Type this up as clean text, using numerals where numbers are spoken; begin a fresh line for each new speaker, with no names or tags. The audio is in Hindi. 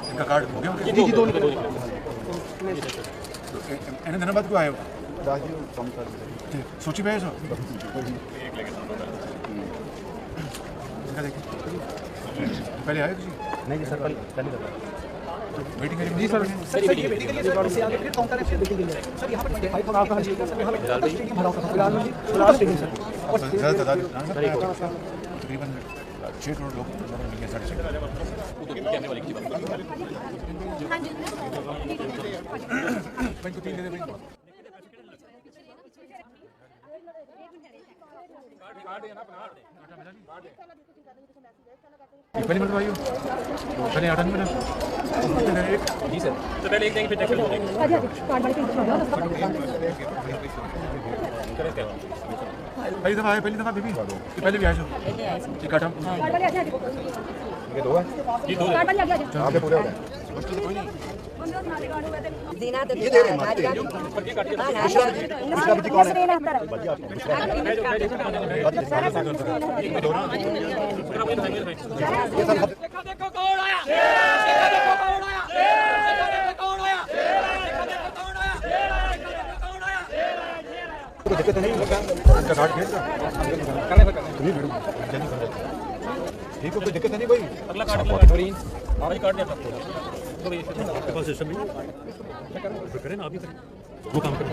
इनका कार्ड हो गया जी जी दोनों इन्हें धन्यवाद क्यों आए हो राजीव कम कर सोची पे सो पहले आए जी नहीं जी सर पहले वेटिंग करिए जी सर सर ये वेटिंग करिए सर से आगे फिर काउंटर है फिर वेटिंग करिए सर यहां पर 25 का आपका जी सर यहां पर स्टेडियम भरा होगा फिलहाल जी लास्ट स्टेडियम सर और ज्यादा तकरीबन 6 करोड़ लोग मिलेंगे 6.5 कहने वाली की बात हां जी को 3 दे दे कार्ड है ना अपना पहले मिल भाइयों पहले आटा नहीं मिला जी सर तो पहले एक देंगे फिर चेक करेंगे पहली दफा बीबी पहले भी आए सो ठीक काटा ये दो है जी दो आगे पूरे हो गए मुश्किल कोई नहीं
जीना तो
ये दे रहे हैं इसका भी कौन है
देखो कौन आया देखो कौन आया कौन आया
कोई दिक्कत नहीं इनका कार्ड भेज दो ठीक है कोई दिक्कत नहीं भाई
अगला कार्ड भाई कार्ड दिया आपको तो ये सिस्टम भी करें ना अभी वो काम करें